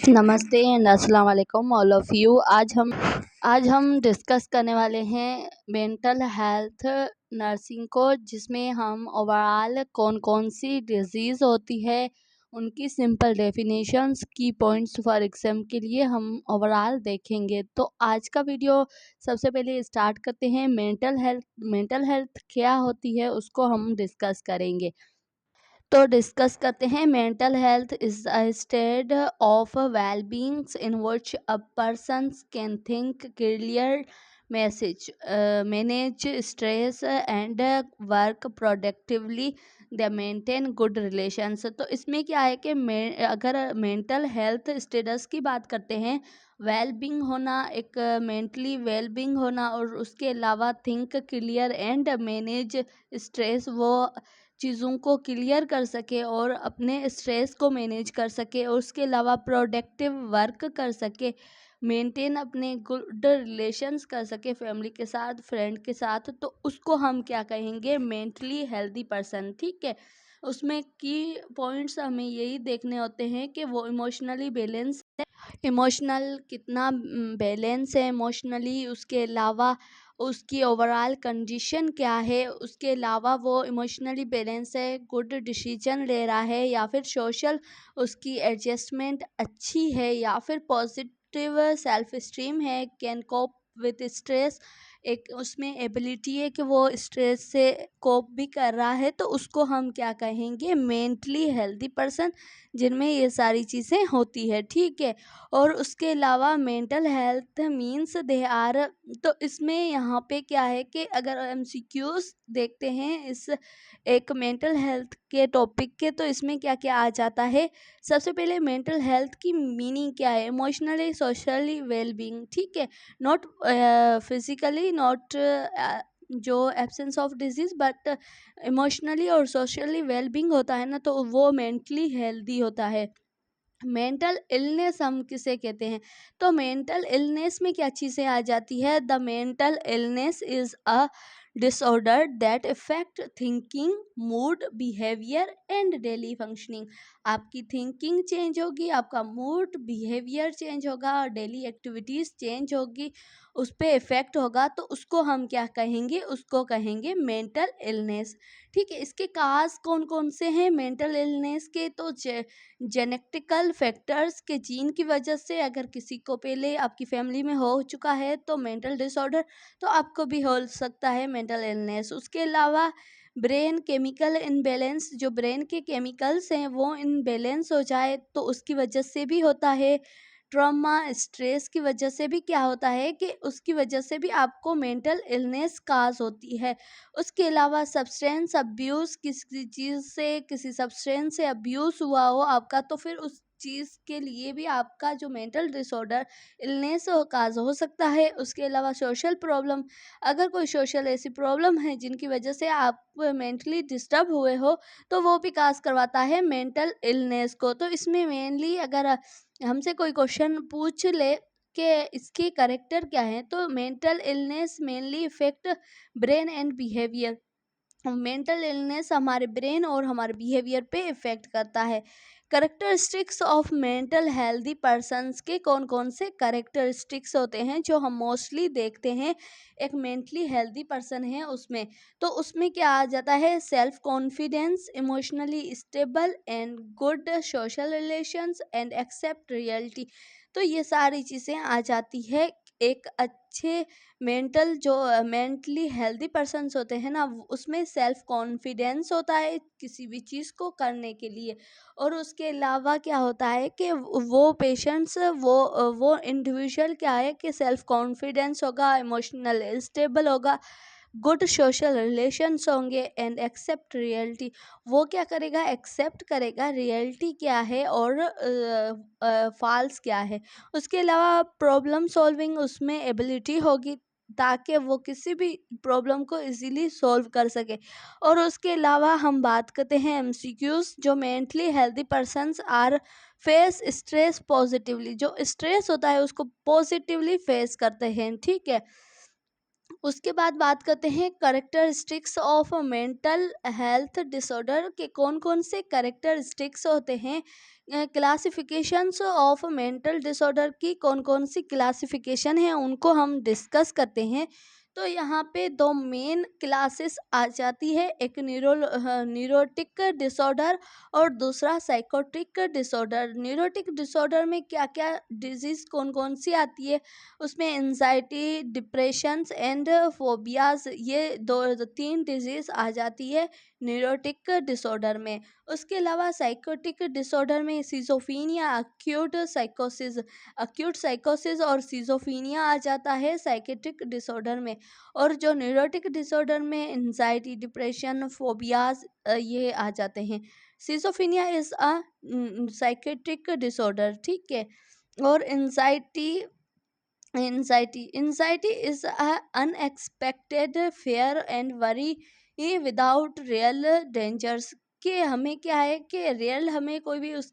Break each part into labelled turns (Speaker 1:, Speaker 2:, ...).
Speaker 1: नमस्ते एंड अस्सलाम वालेकुम ऑल ऑफ़ यू। आज हम डिस्कस करने वाले हैं मेंटल हेल्थ नर्सिंग को, जिसमें हम ओवरऑल कौन-कौन सी डिज़ीज़ होती है, उनकी सिंपल डेफिनेशंस, की पॉइंट्स फॉर एग्ज़ाम के लिए हम ओवरऑल देखेंगे। तो आज का वीडियो सबसे पहले स्टार्ट करते हैं। मेंटल हेल्थ क्या होती है उसको हम डिस्कस करेंगे। तो डिस्कस करते हैं। Mental health is a state of well beings in which a person can think clear, manage stress and work productively, the maintain good relations. तो इसमें क्या है कि अगर मेंटल हेल्थ स्टेटस की बात करते हैं, वेल बींग होना, एक मेंटली वेल बींग होना, और उसके अलावा think clear and manage stress, वो चीज़ों को क्लियर कर सके और अपने स्ट्रेस को मैनेज कर सके, और उसके अलावा प्रोडक्टिव वर्क कर सके, मेंटेन अपने गुड रिलेशंस कर सके फैमिली के साथ, फ्रेंड के साथ, तो उसको हम क्या कहेंगे? Mentally healthy person. ठीक है। उसमें की पॉइंट्स हमें यही देखने होते हैं कि वो इमोशनली बैलेंस, इमोशनल कितना बैलेंस है इमोशनली, उसके अलावा उसकी ओवरऑल कंडीशन क्या है, उसके अलावा वो इमोशनली बैलेंस है, गुड डिसीजन ले रहा है, या फिर सोशल उसकी एडजस्टमेंट अच्छी है, या फिर पॉजिटिव सेल्फ स्टीम है, कैन कोप विथ स्ट्रेस, एक उसमें एबिलिटी है कि वो स्ट्रेस से कोप भी कर रहा है, तो उसको हम क्या कहेंगे? मेंटली हेल्दी पर्सन, जिनमें ये सारी चीज़ें होती है। ठीक है। और उसके अलावा mental health means they are, तो इसमें यहाँ पे क्या है कि अगर एमसीक्यूज देखते हैं इस एक मेंटल हेल्थ के टॉपिक के, तो इसमें क्या क्या आ जाता है? सबसे पहले मेंटल हेल्थ की मीनिंग क्या है? Emotionally socially well being. ठीक है। नॉट फिजिकली, नॉट जो absence of disease, but emotionally और सोशली वेल बींग होता है ना, तो वो मेंटली हेल्दी होता है। मेंटल इलनेस हम किसे कहते हैं? तो मेंटल इलनेस में क्या चीज़ें आ जाती है? The mental illness is a disorder that effect thinking, mood, behaviour and daily functioning. आपकी थिंकिंग चेंज होगी, आपका मूड, बिहेवियर चेंज होगा, और डेली एक्टिविटीज़ चेंज होगी, उस पर इफेक्ट होगा, तो उसको हम क्या कहेंगे? उसको कहेंगे मेंटल इलनेस। ठीक है। इसके काज कौन कौन से हैं मेंटल इलनेस के? तो जेनेटिकल फैक्टर्स के जीन की वजह से, अगर किसी को पहले आपकी फैमिली में हो चुका है तो मेंटल डिसऑर्डर, तो आपको भी हो सकता है मेंटल इलनेस। उसके अलावा ब्रेन केमिकल इनबैलेंस, जो ब्रेन के केमिकल्स हैं वो इनबैलेंस हो जाए, तो उसकी वजह से भी होता है। ट्रॉमा, स्ट्रेस की वजह से भी क्या होता है कि उसकी वजह से भी आपको मेंटल इलनेस काज होती है। उसके अलावा सब्सटेंस अब्यूज़, किसी चीज़ से, किसी सब्सटेंस से अब्यूज़ हुआ हो आपका, तो फिर उस चीज़ के लिए भी आपका जो मेंटल डिसऑर्डर, इलनेस हो काज हो सकता है। उसके अलावा सोशल प्रॉब्लम, अगर कोई सोशल ऐसी प्रॉब्लम है जिनकी वजह से आप मेंटली डिस्टर्ब हुए हो, तो वो भी काज करवाता है मेंटल इलनेस को। तो इसमें मेनली अगर हमसे कोई क्वेश्चन पूछ ले कि इसके करेक्टर क्या है, तो mental illness mainly effect brain and behaviour. Mental illness हमारे ब्रेन और हमारे बिहेवियर पे इफेक्ट करता है। Characteristics of mental healthy persons के कौन कौन से करेक्टरिस्टिक्स होते हैं जो हम मोस्टली देखते हैं एक मेंटली हेल्दी पर्सन है उसमें? तो उसमें क्या आ जाता है? Self confidence, emotionally stable and good social relations and accept reality. तो ये सारी चीज़ें आ जाती है एक अच्छे जो मेंटली हेल्दी पर्सन्स होते हैं ना, उसमें सेल्फ कॉन्फिडेंस होता है किसी भी चीज़ को करने के लिए। और उसके अलावा क्या होता है कि वो पेशेंट्स, वो इंडिविजुअल क्या है कि सेल्फ कॉन्फिडेंस होगा, इमोशनल स्टेबल होगा, गुड सोशल रिलेशंस होंगे एंड एक्सेप्ट रियलिटी। वो क्या करेगा? एक्सेप्ट करेगा रियलिटी क्या है और फॉल्स क्या है। उसके अलावा प्रॉब्लम सॉल्विंग उसमें एबिलिटी होगी, ताकि वो किसी भी प्रॉब्लम को इजीली सॉल्व कर सके। और उसके अलावा हम बात करते हैं एमसीक्यूज, जो mentally healthy persons are face stress positively, जो स्ट्रेस होता है उसको पॉजिटिवली फेस करते हैं। ठीक है। उसके बाद बात करते हैं characteristics of mental health disorder के कौन कौन से करेक्टरिस्टिक्स होते हैं। क्लासिफिकेशंस ऑफ मेंटल डिसऑर्डर की कौन कौन सी क्लासिफिकेशन है उनको हम डिस्कस करते हैं। तो यहाँ पे दो मेन क्लासेस आ जाती है, एक न्यूरोटिक डिसऑर्डर और दूसरा साइकोट्रिक डिसऑर्डर। न्यूरोटिक डिसऑर्डर में क्या क्या डिजीज़ कौन कौन सी आती है, उसमें एंजाइटी, डिप्रेशंस एंड फोबियाज, ये दो तीन डिजीज आ जाती है न्यूरोटिक डिसऑर्डर में। उसके अलावा साइकोटिक डिसऑर्डर में सिजोफीनिया, अक्यूट साइकोसिस और सिजोफीनिया आ जाता है साइकेट्रिक डिसऑर्डर में। और जो न्यूरोटिक डिसऑर्डर में एंजाइटी, डिप्रेशन, फोबियाज ये आ जाते हैं। सिजोफीनिया इज अ साइकेट्रिक डिसऑर्डर, ठीक है। और anxiety is a unexpected fair and worry without real dangers, कि हमें क्या है कि रियल हमें कोई भी उस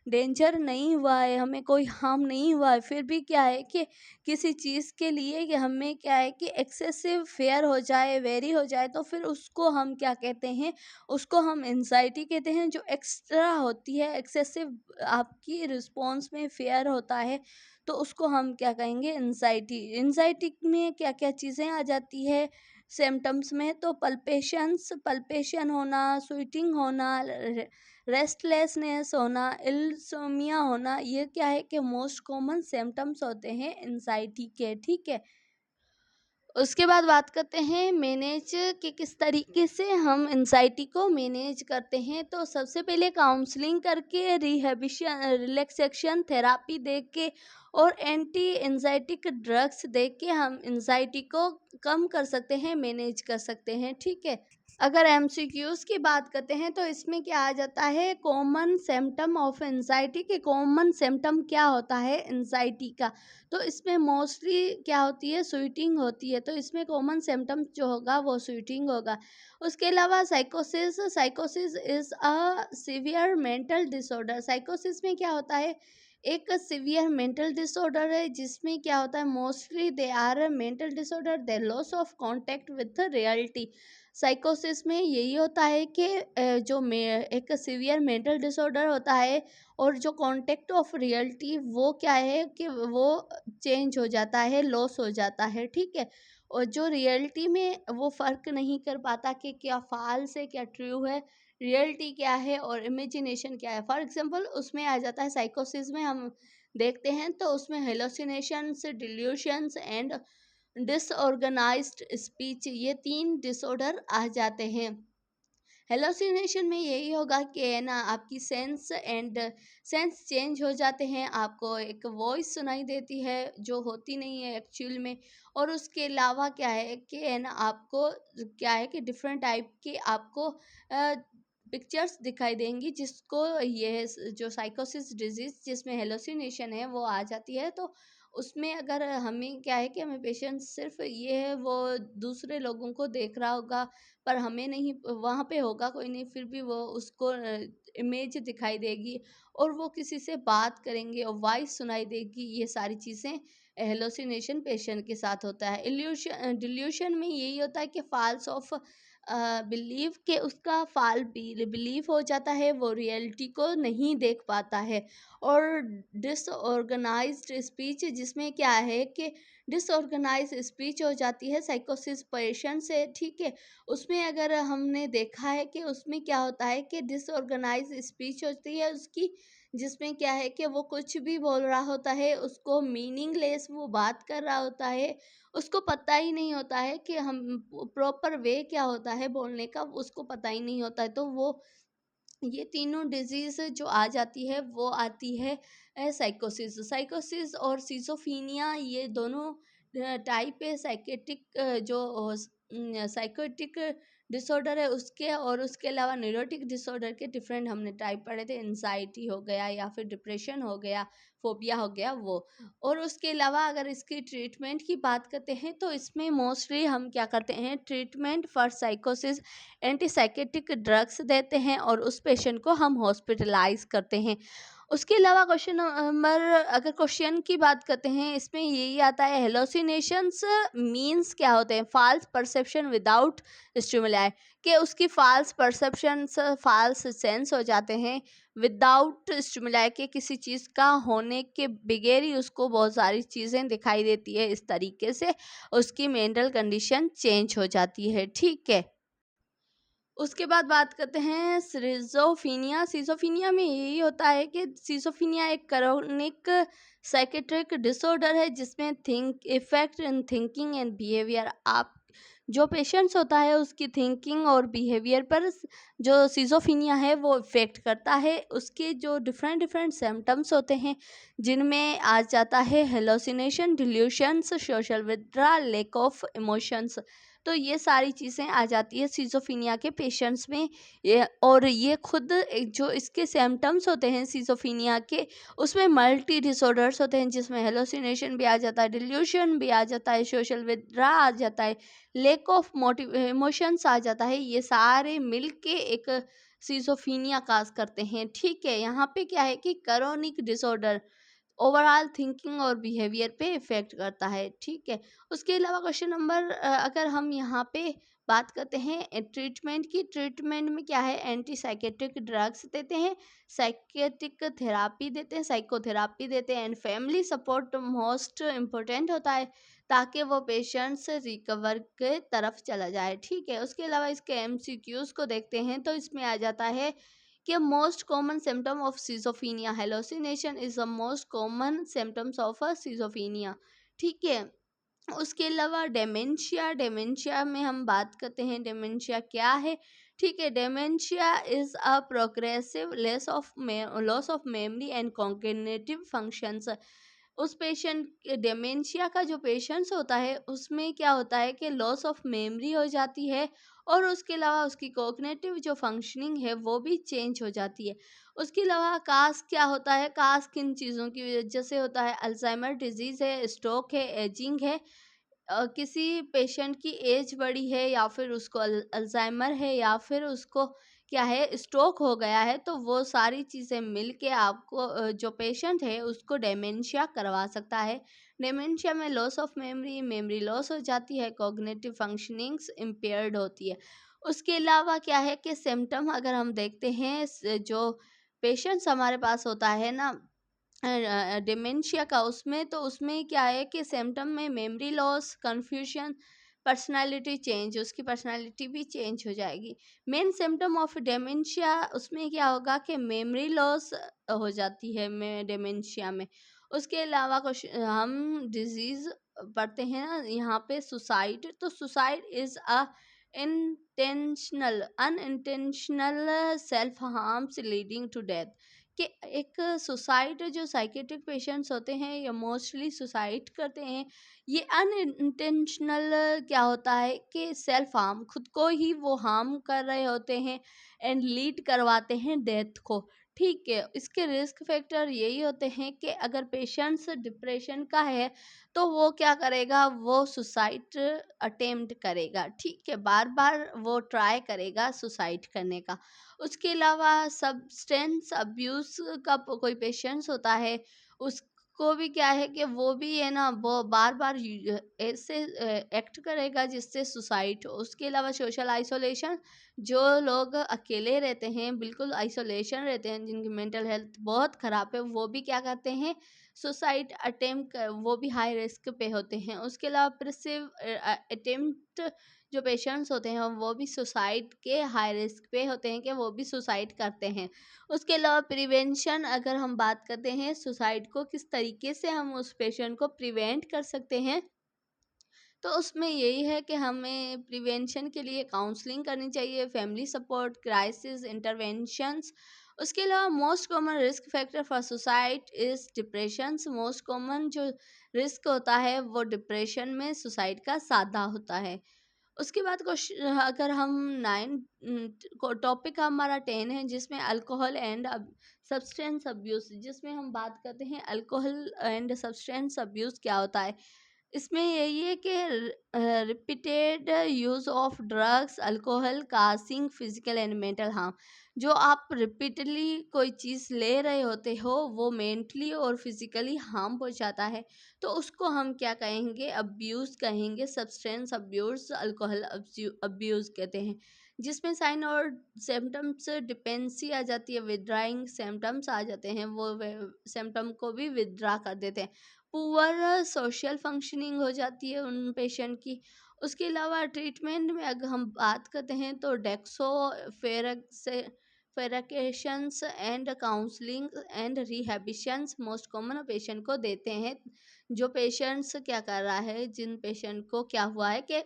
Speaker 1: डेंजर नहीं हुआ है, हमें कोई हार्म नहीं हुआ है, फिर भी क्या है कि किसी चीज़ के लिए कि हमें क्या है कि एक्सेसिव फेयर हो जाए, वेरी हो जाए, तो फिर उसको हम क्या कहते हैं, उसको हम एंजाइटी कहते हैं। जो एक्स्ट्रा होती है, एक्सेसिव आपकी रिस्पॉन्स में फेयर होता है, तो उसको हम क्या कहेंगे, एंजाइटी। एंजाइटी में क्या क्या चीज़ें आ जाती है सिम्टम्स में, तो पल्पेशन होना, स्वेटिंग होना, रेस्टलेसनेस होना, इल्सोमिया होना, ये क्या है कि मोस्ट कॉमन सिम्टम्स होते हैं एंजाइटी के, ठीक है। उसके बाद बात करते हैं मैनेज कि किस तरीके से हम एंजाइटी को मैनेज करते हैं। तो सबसे पहले काउंसलिंग करके, रिलैक्सेशन थेरापी दे के और एंटी एंजाइटिक ड्रग्स दे के हम एंजाइटी को कम कर सकते हैं, मैनेज कर सकते हैं, ठीक है। अगर एमसीक्यूज की बात करते हैं तो इसमें क्या आ जाता है, कॉमन सिम्टम ऑफ एंजाइटी के, कॉमन सिम्टम क्या होता है एंजाइटी का। तो इसमें मोस्टली क्या होती है, स्वेटिंग होती है, तो इसमें कॉमन सिम्टम जो होगा वो स्वेटिंग होगा। उसके अलावा साइकोसिस is a severe mental disorder. साइकोसिस में क्या होता है, एक सीवियर मेंटल डिसऑर्डर है, जिसमें क्या होता है, mostly they are mental disorder, they loss of contact with reality. साइकोसिस में यही होता है कि एक सीवियर मेंटल डिसऑर्डर होता है, और जो कांटेक्ट ऑफ रियलिटी वो क्या है कि वो चेंज हो जाता है, लॉस हो जाता है, ठीक है। और जो रियलिटी में वो फ़र्क नहीं कर पाता कि क्या फ़ाल्स है, क्या ट्रू है, रियलिटी क्या है और इमेजिनेशन क्या है। फॉर एग्जांपल उसमें आ जाता है, साइकोसिस में हम देखते हैं तो उसमें हेलोसिनेशंस, डिल्यूशंस एंड डिसऑर्गेनाइज्ड स्पीच, ये तीन डिसऑर्डर आ जाते हैं। हेलोसिनेशन में यही होगा कि है ना, आपकी सेंस चेंज हो जाते हैं, आपको एक वॉइस सुनाई देती है जो होती नहीं है एक्चुअल में। और उसके अलावा क्या है कि है ना, आपको क्या है कि डिफरेंट टाइप की आपको पिक्चर्स दिखाई देंगी, जिसको ये जो साइकोसिस डिजीज जिसमें हेलोसिनेशन है वो आ जाती है। तो उसमें अगर हमें क्या है कि हमें पेशेंट सिर्फ ये है, वो दूसरे लोगों को देख रहा होगा पर हमें नहीं, वहाँ पे होगा कोई नहीं, फिर भी वो उसको इमेज दिखाई देगी और वो किसी से बात करेंगे और वॉइस सुनाई देगी। ये सारी चीज़ें हेलोसिनेशन पेशेंट के साथ होता है। इल्यूशन डिल्यूशन में यही होता है कि फॉल्स ऑफ बिलीव के, उसका बिलीव हो जाता है, वो रियलिटी को नहीं देख पाता है। और डिसऑर्गेनाइज्ड स्पीच, जिसमें क्या है कि डिसऑर्गेनाइज स्पीच हो जाती है साइकोसिस पेशेंट से, ठीक है। उसमें अगर हमने देखा है कि उसमें क्या होता है कि डिसऑर्गेनाइज स्पीच होती है उसकी, जिसमें क्या है कि वो कुछ भी बोल रहा होता है, उसको मीनिंगलेस वो बात कर रहा होता है, उसको पता ही नहीं होता है कि हम प्रॉपर वे क्या होता है बोलने का, उसको पता ही नहीं होता है। तो वो ये तीनों डिजीज जो आ जाती है वो आती है साइकोसिस और सिजोफीनिया, ये दोनों टाइप है साइकेट्रिक, जो साइकोटिक डिसऑर्डर है उसके। और उसके अलावा न्यूरोटिक डिसऑर्डर के डिफरेंट हमने टाइप पढ़े थे, एंजाइटी हो गया या फिर डिप्रेशन हो गया, फोबिया हो गया वो। और उसके अलावा अगर इसकी ट्रीटमेंट की बात करते हैं तो इसमें मोस्टली हम क्या करते हैं, ट्रीटमेंट फॉर साइकोसिस एंटीसाइकेटिक ड्रग्स देते हैं और उस पेशेंट को हम हॉस्पिटलाइज करते हैं। उसके अलावा क्वेश्चन नंबर, अगर क्वेश्चन की बात करते हैं, इसमें यही आता है, हेलोसिनेशंस मीन्स क्या होते हैं? फाल्स परसेप्शन विदाउट स्टिमुलाई, कि उसकी फाल्स परसेप्शंस, फाल्स सेंस हो जाते हैं विदाउट स्टिमुलाई, के किसी चीज़ का होने के बगैर ही उसको बहुत सारी चीज़ें दिखाई देती है। इस तरीके से उसकी मेंटल कंडीशन चेंज हो जाती है। ठीक है, उसके बाद बात करते हैं सिजोफीनिया। सिजोफीनिया में यही होता है कि सिजोफीनिया एक क्रोनिक साइकेट्रिक डिसऑर्डर है जिसमें think effect in thinking and behaviour. आप जो पेशेंट्स होता है उसकी थिंकिंग और बिहेवियर पर जो सिजोफीनिया है वो इफेक्ट करता है। उसके जो डिफरेंट डिफरेंट सिम्टम्स होते हैं जिनमें आ जाता है hallucination, delusions, social withdrawal, lack of emotions. तो ये सारी चीज़ें आ जाती है सिजोफीनिया के पेशेंट्स में। और ये खुद जो इसके सिम्टम्स होते हैं सिजोफीनिया के, उसमें मल्टी डिसऑर्डर्स होते हैं जिसमें हेलोसिनेशन भी आ जाता है, डिल्यूशन भी आ जाता है, सोशल विथड्रॉ आ जाता है, लैक ऑफ मोटिव इमोशंस आ जाता है। ये सारे मिल के एक सिजोफीनिया काज करते हैं। ठीक है, यहाँ पे क्या है कि क्रोनिक डिसऑर्डर ओवरऑल थिंकिंग और बिहेवियर पे इफेक्ट करता है। ठीक है, उसके अलावा क्वेश्चन नंबर, अगर हम यहाँ पे बात करते हैं ट्रीटमेंट की, ट्रीटमेंट में क्या है, एंटी साइकेट्रिक ड्रग्स देते हैं, साइकेट्रिक थेरापी देते हैं, साइकोथेरापी देते हैं, and family support most important होता है ताकि वो पेशेंट्स रिकवर के तरफ चला जाए। ठीक है, उसके अलावा इसके एमसीक्यूज को देखते हैं तो इसमें आ जाता है कि most common symptom of schizophrenia, hallucination is the most common symptoms of a schizophrenia. ठीक है, उसके अलावा डेमेंशिया, डेमेंशिया में हम बात करते हैं डेमेंशिया क्या है। ठीक है, dementia is a progressive loss of memory and cognitive functions. उस पेशेंट डेमेंशिया का जो पेशेंट्स होता है उसमें क्या होता है कि लॉस ऑफ मेमोरी हो जाती है और उसके अलावा उसकी कॉग्निटिव जो फंक्शनिंग है वो भी चेंज हो जाती है। उसके अलावा कास क्या होता है, कास किन चीज़ों की वजह से होता है, अल्जाइमर डिजीज़ है, स्ट्रोक है, एजिंग है, किसी पेशेंट की एज बड़ी है या फिर उसको अल्जाइमर है या फिर उसको क्या है स्ट्रोक हो गया है, तो वो सारी चीज़ें मिल के आपको जो पेशेंट है उसको डेमेंशिया करवा सकता है। डेमेंशिया में loss of memory, memory loss हो जाती है, कॉग्निटिव फंक्शनिंग्स इम्पेयर्ड होती है। उसके अलावा क्या है कि सिम्टम अगर हम देखते हैं जो पेशेंट्स हमारे पास होता है ना डिमेंशिया का, उसमें तो उसमें क्या है कि सिम्टम में memory loss, confusion, personality change, उसकी पर्सनालिटी भी चेंज हो जाएगी। मेन सिम्टम ऑफ डिमेंशिया उसमें क्या होगा कि मेमोरी लॉस हो जाती है में डिमेंशिया में। उसके अलावा कुछ हम डिजीज पढ़ते हैं ना यहाँ पे, सुसाइड, तो suicide is a intentional unintentional self harms leading to death. कि एक सुसाइड, जो साइकेट्रिक पेशेंट्स होते हैं ये मोस्टली सुसाइड करते हैं। ये अनइंटेंशनल क्या होता है कि सेल्फ हार्म, खुद को ही वो हार्म कर रहे होते हैं एंड लीड करवाते हैं डेथ को। ठीक है, इसके रिस्क फैक्टर यही होते हैं कि अगर पेशेंट्स डिप्रेशन का है तो वो क्या करेगा, वो सुसाइड अटेम्प्ट करेगा। ठीक है, बार बार वो ट्राई करेगा सुसाइड करने का। उसके अलावा सब्सटेंस अब्यूज़ का कोई पेशेंट्स होता है, उसको भी क्या है कि वो भी है ना वो बार-बार ऐसे एक्ट करेगा जिससे सुसाइड हो। उसके अलावा सोशल आइसोलेशन, जो लोग अकेले रहते हैं, बिल्कुल आइसोलेशन रहते हैं, जिनकी मेंटल हेल्थ बहुत ख़राब है, वो भी क्या करते हैं, सुसाइड अटेम्प्ट वो भी हाई रिस्क पे होते हैं। उसके अलावा प्रेसिव अटेम्प्ट जो पेशेंट्स होते हैं वो भी सुसाइड के हाई रिस्क पे होते हैं कि वो भी सुसाइड करते हैं। उसके अलावा प्रिवेंशन, अगर हम बात करते हैं सुसाइड को किस तरीके से हम उस पेशेंट को प्रिवेंट कर सकते हैं, तो उसमें यही है कि हमें प्रिवेंशन के लिए काउंसलिंग करनी चाहिए, फैमिली सपोर्ट, क्राइसिस इंटरवेंशंस। उसके अलावा most common risk factor for suicide is depressions. Most common जो रिस्क होता है वो डिप्रेशन में सुसाइड का साधा होता है। उसके बाद अगर हम नाइन टॉपिक हमारा 10 है जिसमें अल्कोहल एंड सब्सटेंस अब्यूज़, जिसमें हम बात करते हैं अल्कोहल एंड सब्सटेंस अब्यूज़ क्या होता है। इसमें यही है कि repeated use of drugs, alcohol Kasing physical and mental harm. जो आप रिपीटडली कोई चीज़ ले रहे होते हो वो मेंटली और फिजिकली हार्म पहुंचाता है, तो उसको हम क्या कहेंगे, अब्यूज़ कहेंगे, सब्सटेंस अब्यूज़, अल्कोहल अब्यूज़ कहते हैं। जिसमें साइन और सिम्टम्स डिपेंडेंसी आ जाती है, विदड्राइंग सिम्टम्स आ जाते हैं, वो सिम्टम को भी विदड्रा कर देते हैं। पुअर सोशल फंक्शनिंग हो जाती है उन पेशेंट की। उसके अलावा ट्रीटमेंट में अगर हम बात करते हैं तो डेक्सो फेरक से फेरकेशंस and counselling and rehabilitations most common patient को देते हैं। जो पेशेंट्स क्या कर रहा है, जिन पेशेंट को क्या हुआ है कि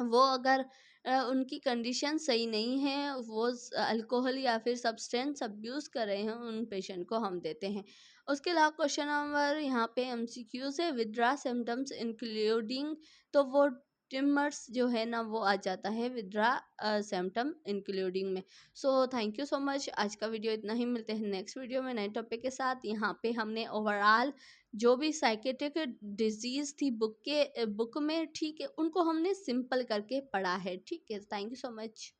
Speaker 1: वो अगर उनकी कंडीशन सही नहीं है, वो अल्कोहल या फिर सब्सटेंस अब्यूज़ कर रहे हैं, उन पेशेंट को हम देते हैं। उसके अलावा क्वेश्चन नंबर यहाँ पे एमसीक्यूज है, विदड्रा सिम्टम्स इंक्लूडिंग, तो वो टिमर्स जो है ना वो आ जाता है विदड्रा सिम्टम इंक्लूडिंग में। So thank you so much, आज का वीडियो इतना ही, मिलते हैं नेक्स्ट वीडियो में नए टॉपिक के साथ। यहाँ पे हमने ओवरऑल जो भी साइकेट्रिक डिजीज थी बुक में, ठीक है, उनको हमने सिंपल करके पढ़ा है। ठीक है, थैंक यू सो मच।